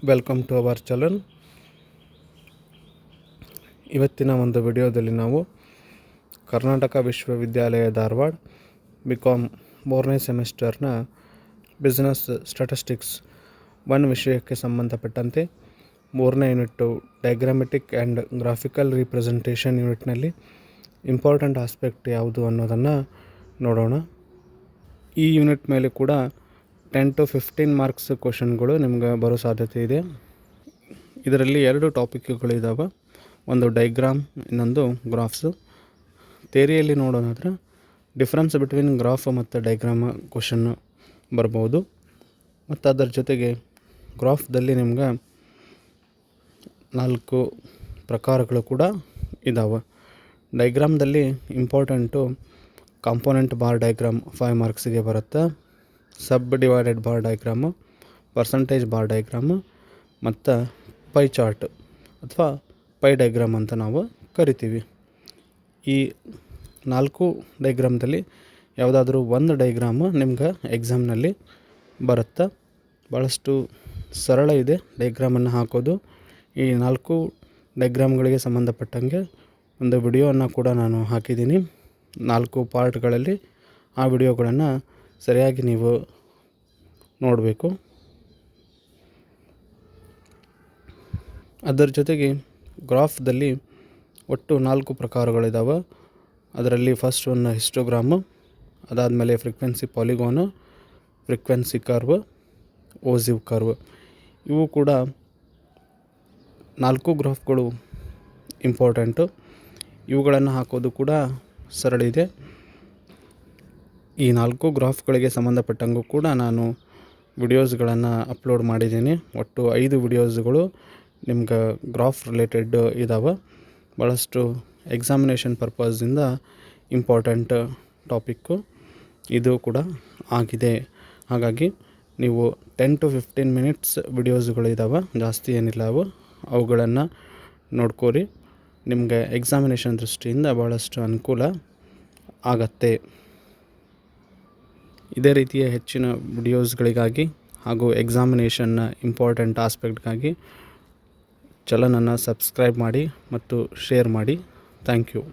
Welcome to our channel. ಇವತ್ತಿನ ಒಂದು ವಿಡಿಯೋದಲ್ಲಿ ನಾವು ಕರ್ನಾಟಕ ವಿಶ್ವವಿದ್ಯಾಲಯ ಧಾರವಾಡ ಬಿಕಾಮ್ 3ನೇ ಸೆಮಿಸ್ಟರ್ನ ಬಿಸ್ನೆಸ್ ಸ್ಟ್ಯಾಟಿಸ್ಟಿಕ್ಸ್ 1 ವಿಷಯಕ್ಕೆ ಸಂಬಂಧಪಟ್ಟಂತೆ 3ನೇ unit diagrammatic and graphical representation ಯೂನಿಟ್ನಲ್ಲಿ ಇಂಪಾರ್ಟೆಂಟ್ ಆಸ್ಪೆಕ್ಟ್ ಯಾವುದು ಅನ್ನೋದನ್ನು ನೋಡೋಣ. ಈ ಯೂನಿಟ್ ಮೇಲೆ ಕೂಡ 10 to 15 ಮಾರ್ಕ್ಸ್ ಕ್ವಶನ್ಗಳು ನಿಮ್ಗೆ ಬರೋ ಸಾಧ್ಯತೆ ಇದೆ. ಇದರಲ್ಲಿ 2 ಟಾಪಿಕ್ಗಳಿದ್ದಾವೆ, ಒಂದು ಡೈಗ್ರಾಮ್, ಇನ್ನೊಂದು ಗ್ರಾಫ್ಸು. ಥಿಯರಿಯಲ್ಲಿ ನೋಡೋಣಾದ್ರೆ ಡಿಫ್ರೆನ್ಸ್ ಬಿಟ್ವೀನ್ ಗ್ರಾಫ್ ಮತ್ತು ಡೈಗ್ರಾಮ್ ಕ್ವಶನ್ ಬರ್ಬೋದು. ಮತ್ತು ಅದರ ಜೊತೆಗೆ ಗ್ರಾಫ್ದಲ್ಲಿ ನಿಮ್ಗೆ 4 ಪ್ರಕಾರಗಳು ಕೂಡ ಇದ್ದಾವೆ. ಡೈಗ್ರಾಮ್ದಲ್ಲಿ ಇಂಪಾರ್ಟೆಂಟು ಕಾಂಪೋನೆಂಟ್ ಬಾರ್ ಡೈಗ್ರಾಮ್ 5 ಮಾರ್ಕ್ಸಿಗೆ ಬರುತ್ತೆ. Sub divided bar diagram, percentage bar diagram ಮತ್ತು ಪೈ ಚಾರ್ಟ್ ಅಥವಾ ಪೈ ಡೈಗ್ರಾಮ್ ಅಂತ ನಾವು ಕರಿತೀವಿ. ಈ 4 ಡೈಗ್ರಾಮ್ದಲ್ಲಿ ಯಾವುದಾದ್ರೂ ಒಂದು ಡೈಗ್ರಾಮು ನಿಮ್ಗೆ ಎಕ್ಸಾಮ್ನಲ್ಲಿ ಬರುತ್ತೆ. ಭಾಳಷ್ಟು ಸರಳ ಇದೆ ಡೈಗ್ರಾಮನ್ನು ಹಾಕೋದು. ಈ 4 ಡೈಗ್ರಾಮ್ಗಳಿಗೆ ಸಂಬಂಧಪಟ್ಟಂಗೆ ಒಂದು ವಿಡಿಯೋವನ್ನು ಕೂಡ ನಾನು ಹಾಕಿದ್ದೀನಿ 4 ಪಾರ್ಟ್ಗಳಲ್ಲಿ. ಆ ವಿಡಿಯೋಗಳನ್ನು ಸರಿಯಾಗಿ ನೀವು ನೋಡಬೇಕು. ಅದರ ಜೊತೆಗೆ ಗ್ರಾಫ್ದಲ್ಲಿ ಒಟ್ಟು 4 ಪ್ರಕಾರಗಳಿದ್ದಾವೆ. ಅದರಲ್ಲಿ ಫಸ್ಟ್ ಒನ್ ಹಿಸ್ಟೋಗ್ರಾಮು, ಅದಾದಮೇಲೆ ಫ್ರೀಕ್ವೆನ್ಸಿ ಪಾಲಿಗೋನು, ಫ್ರೀಕ್ವೆನ್ಸಿ ಕರ್ವ್, ಓಸಿವ್ ಕರ್ವ್. ಇವು ಕೂಡ 4 ಗ್ರಾಫ್ಗಳು ಇಂಪಾರ್ಟೆಂಟು. ಇವುಗಳನ್ನು ಹಾಕೋದು ಕೂಡ ಸರಳ ಇದೆ. ಈ 4 ಗ್ರಾಫ್ಗಳಿಗೆ ಸಂಬಂಧಪಟ್ಟಂಗೂ ಕೂಡ ನಾನು ವಿಡಿಯೋಸ್ಗಳನ್ನು ಅಪ್ಲೋಡ್ ಮಾಡಿದ್ದೀನಿ. ಒಟ್ಟು 5 ವಿಡಿಯೋಸ್ಗಳು ನಿಮ್ಗೆ ಗ್ರಾಫ್ ರಿಲೇಟೆಡ್ ಇದ್ದಾವೆ. ಭಾಳಷ್ಟು ಎಕ್ಸಾಮಿನೇಷನ್ ಪರ್ಪಸ್ಸಿಂದ ಇಂಪಾರ್ಟೆಂಟ್ ಟಾಪಿಕ್ಕು ಇದು ಕೂಡ ಆಗಿದೆ. ಹಾಗಾಗಿ ನೀವು 10 to 15 ಮಿನಿಟ್ಸ್ ವಿಡಿಯೋಸ್ಗಳಿದ್ದಾವೆ, ಜಾಸ್ತಿ ಏನಿಲ್ಲ ಅವುಗಳನ್ನು ನೋಡ್ಕೋರಿ. ನಿಮಗೆ ಎಕ್ಸಾಮಿನೇಷನ್ ದೃಷ್ಟಿಯಿಂದ ಭಾಳಷ್ಟು ಅನುಕೂಲ ಆಗತ್ತೆ. ಇದೇ ರೀತಿಯ ಹೆಚ್ಚಿನ ವಿಡಿಯೋಸ್ಗಳಿಗಾಗಿ ಹಾಗೂ ಎಕ್ಸಾಮಿನೇಷನ್ನ ಇಂಪಾರ್ಟೆಂಟ್ ಆಸ್ಪೆಕ್ಟ್ಗಾಗಿ ಚಾನಲನ್ನು ಸಬ್ಸ್ಕ್ರೈಬ್ ಮಾಡಿ ಮತ್ತು ಶೇರ್ ಮಾಡಿ. Thank you.